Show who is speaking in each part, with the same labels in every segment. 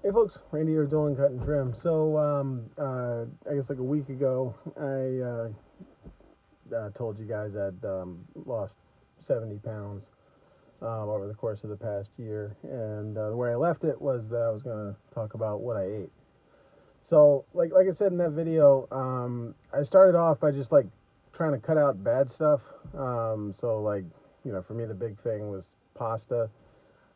Speaker 1: Hey folks, Randy here doing cut and trim. So I guess like a week ago, I told you guys I'd lost 70 pounds over the course of the past year, and the way I left it was that I was going to talk about what I ate. So like I said in that video, I started off by just like trying to cut out bad stuff. So like for me the big thing was pasta.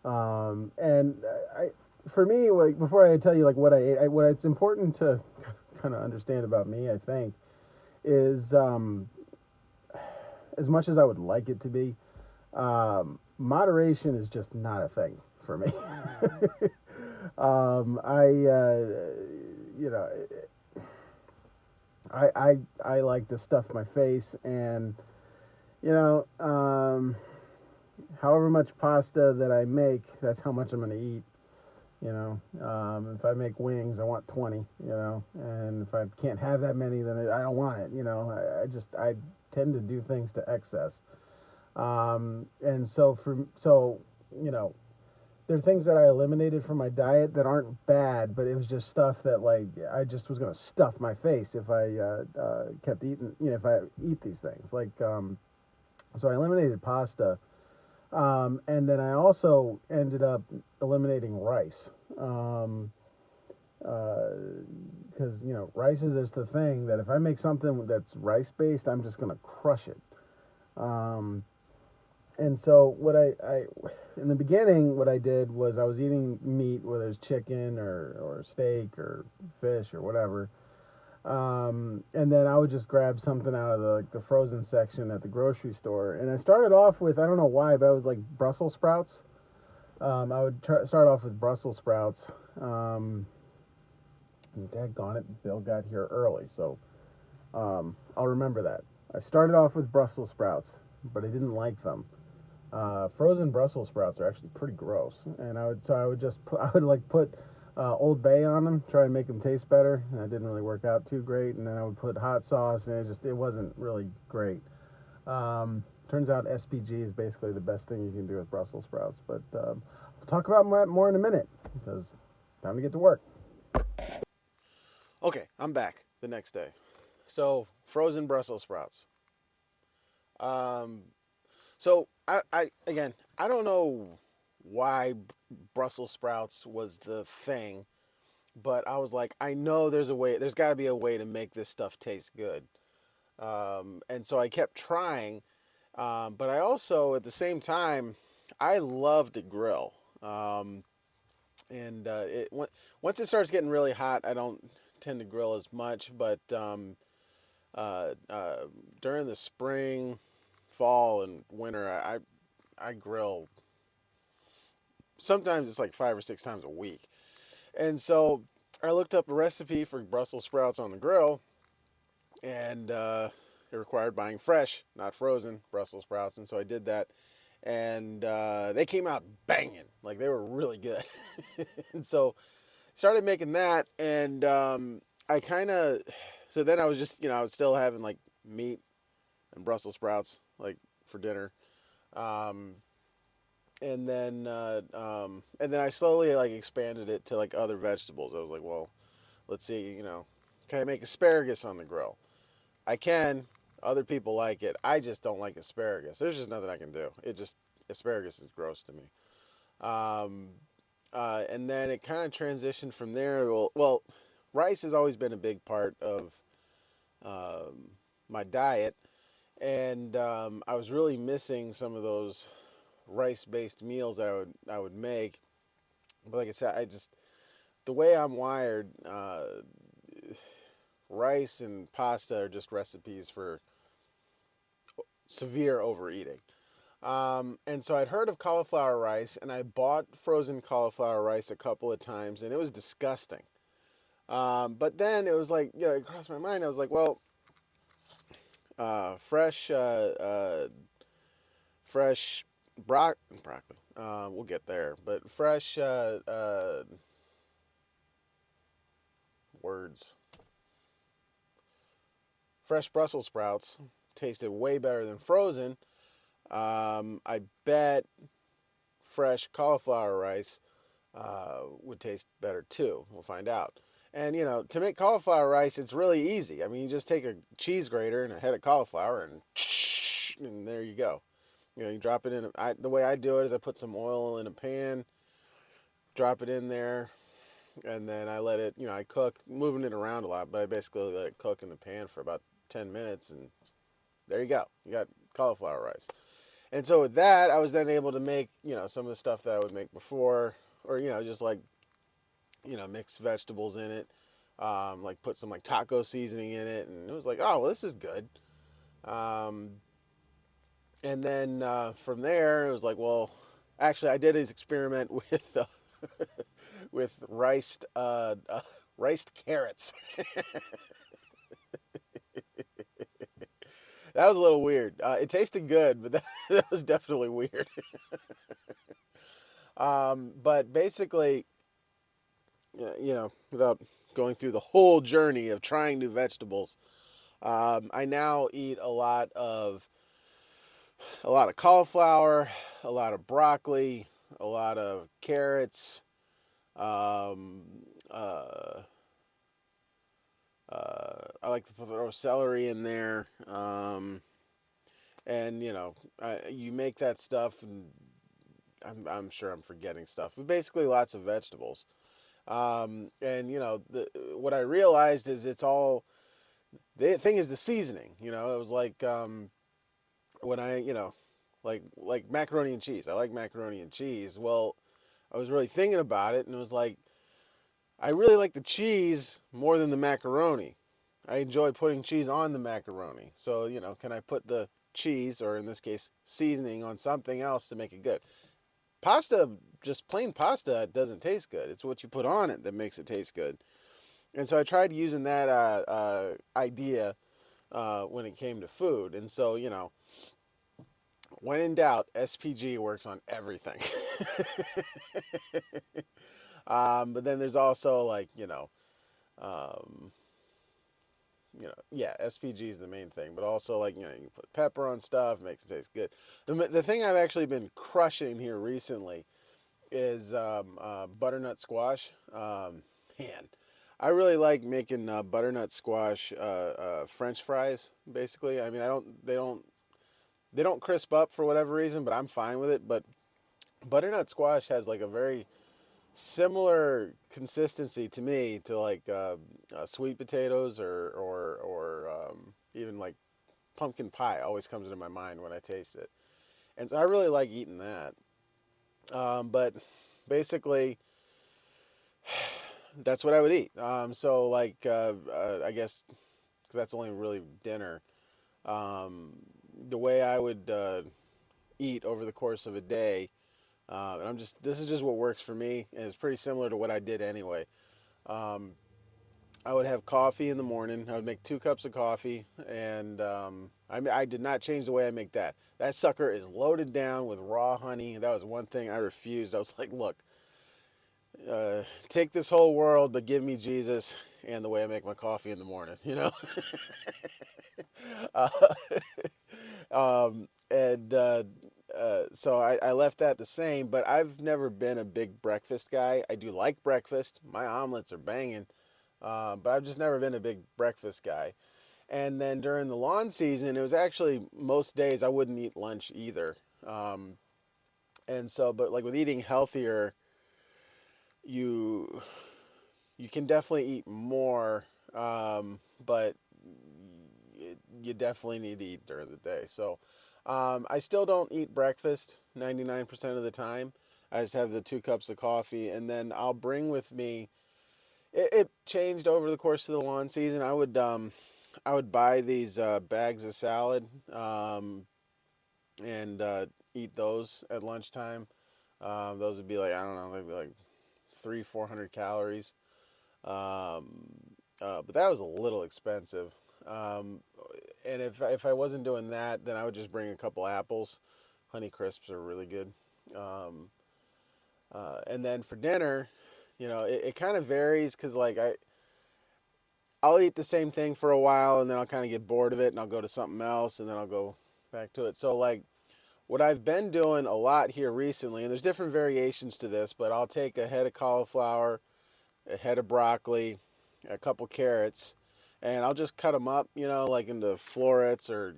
Speaker 1: And I, for me, like before I tell you like what I ate, what it's important to kind of understand about me, I think, is as much as I would like it to be, moderation is just not a thing for me. I, you know, I like to stuff my face, and you know, however much pasta that I make, that's how much I'm gonna eat. If I make wings, I want 20. And if I can't have that many, then I don't want it. I tend to do things to excess. And so you know, there are things that I eliminated from my diet that aren't bad, but it was just stuff that like I just was gonna stuff my face if I kept eating. If I eat these things, so I eliminated pasta. And then I also ended up eliminating rice. Because rice is just the thing that if I make something that's rice based, I'm just gonna crush it. Um, and so I in the beginning, what I did was I was eating meat, whether it's chicken or steak or fish or whatever. And then I would just grab something out of the frozen section at the grocery store. And I started off with, I don't know why, but I was like Brussels sprouts. I would start off with Brussels sprouts. And daggone it, Bill got here early, so I'll remember that. I started off with Brussels sprouts, but I didn't like them. Frozen Brussels sprouts are actually pretty gross, and I would just put, I would like put Old Bay on them, try and make them taste better. And that didn't really work out too great. And then I would put hot sauce, and it wasn't really great. Turns out SPG is basically the best thing you can do with Brussels sprouts. But we'll talk about that more in a minute because time to get to work. Okay, I'm back the next day. So frozen Brussels sprouts. Um, so again, I don't know why Brussels sprouts was the thing, but I was like, I know there's a way. There's got to be a way to make this stuff taste good. And so I kept trying, but I also at the same time, I love to grill. And once it starts getting really hot, I don't tend to grill as much. But uh, uh, during the spring, fall, and winter, I grill. Sometimes it's like 5 or 6 times a week. And so I looked up a recipe for Brussels sprouts on the grill, and it required buying fresh, not frozen, Brussels sprouts. And so I did that, and they came out banging. Like they were really good. And so started making that, and I kind of, so then I was just, I was still having like meat and Brussels sprouts like for dinner. Um, and then I slowly like expanded it to like other vegetables. I was like, well, let's see, can I make asparagus on the grill? I can. Other people like it. I just don't like asparagus. There's just nothing I can do. Asparagus is gross to me. Um, and then it kind of transitioned from there. Well, rice has always been a big part of my diet, and I was really missing some of those rice-based meals that I would make. But like I said, the way I'm wired, rice and pasta are just recipes for severe overeating. And so I'd heard of cauliflower rice, and I bought frozen cauliflower rice a couple of times, and it was disgusting. But then it was like, it crossed my mind. I was like, well, fresh broccoli. We'll get there, but fresh words. Fresh Brussels sprouts tasted way better than frozen. I bet fresh cauliflower rice
Speaker 2: would taste better too. We'll find out. And to make cauliflower rice, it's really easy. I mean, you just take a cheese grater and a head of cauliflower, and there you go. You drop it in. The way I do it is I put some oil in a pan, drop it in there, and then I let it. I cook, moving it around a lot, but I basically let it cook in the pan for about 10 minutes, and there you go. You got cauliflower rice. And so with that, I was then able to make some of the stuff that I would make before, or just like mix vegetables in it, like put some like taco seasoning in it, and it was like, oh well, this is good. Um, and then from there, it was like, well, actually, I did this experiment with with riced carrots. That was a little weird. It tasted good, but that was definitely weird. But basically, without going through the whole journey of trying new vegetables, I now eat a lot of cauliflower, a lot of broccoli, a lot of carrots. Um, uh, I like to throw celery in there, and you make that stuff, and I'm sure I'm forgetting stuff, but basically lots of vegetables. And what I realized is it's all the thing is the seasoning. It was like when I like macaroni and cheese. I like macaroni and cheese. Well, I was really thinking about it, and it was like I really like the cheese more than the macaroni. I enjoy putting cheese on the macaroni. So can I put the cheese, or in this case, seasoning, on something else to make it good? Pasta, just plain pasta, doesn't taste good. It's what you put on it that makes it taste good. And so I tried using that idea when it came to food. And so, when in doubt, SPG works on everything. But then there's also like, um, yeah, SPG is the main thing, but also like, you can put pepper on stuff, makes it taste good. The thing I've actually been crushing here recently is butternut squash. Man, I really like making butternut squash French fries. Basically, I mean, they don't crisp up for whatever reason, but I'm fine with it. But butternut squash has like a very similar consistency to me to like sweet potatoes or even like pumpkin pie. Always comes into my mind when I taste it, and so I really like eating that. But basically, that's what I would eat. So like I guess because that's only really dinner. Um, the way I would eat over the course of a day, and this is just what works for me, and it's pretty similar to what I did anyway. Um, I would have coffee in the morning. I would make 2 cups of coffee, and I did not change the way I make that. That sucker is loaded down with raw honey. That was one thing I refused. I was like, look, take this whole world, but give me Jesus and the way I make my coffee in the morning. uh, so I left that the same, but I've never been a big breakfast guy. I do like breakfast. My omelets are banging, but I've just never been a big breakfast guy. And then during the lawn season, it was actually most days I wouldn't eat lunch either. Um, and so, but like with eating healthier, you you can definitely eat more, but you definitely need to eat during the day. So I still don't eat breakfast 99% of the time. I just have the 2 cups of coffee, and then I'll bring with me. It changed over the course of the lawn season. I would buy these bags of salad, and eat those at lunchtime. Those would be like, I don't know, maybe like 300-400 calories. Um, but that was a little expensive. Um, and if I wasn't doing that, then I would just bring a couple apples. Honey Crisps are really good. Um, and then for dinner, it kind of varies because like I'll eat the same thing for a while, and then I'll kind of get bored of it, and I'll go to something else, and then I'll go back to it. So like What I've been doing a lot here recently, and there's different variations to this, but I'll take a head of cauliflower, a head of broccoli, a couple carrots, and I'll just cut them up, like into florets or,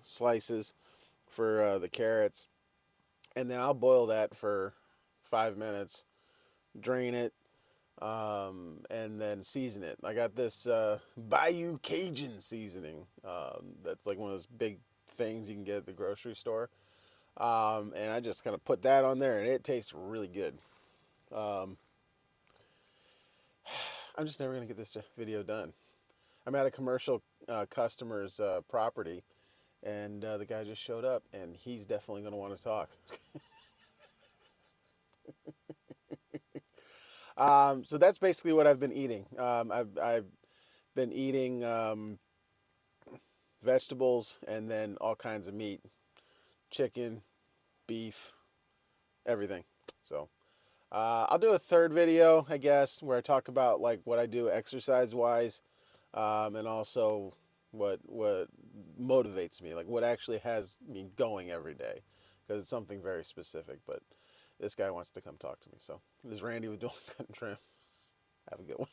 Speaker 2: slices for the carrots. And then I'll boil that for 5 minutes, drain it, and then season it. I got this Bayou Cajun seasoning. That's like one of those big things you can get at the grocery store. And I just kind of put that on there, and it tastes really good. Um, I'm just never going to get this video done. I'm at a commercial customer's property, and the guy just showed up, and he's definitely going to want to talk. So that's basically what I've been eating. I've been eating vegetables and then all kinds of meat, chicken, beef, everything. So I'll do a third video, I guess, where I talk about like what I do exercise wise, and also what motivates me, like what actually has me going every day, because it's something very specific. But this guy wants to come talk to me, so this is Randy with Dual Cut and Trim. Have a good one.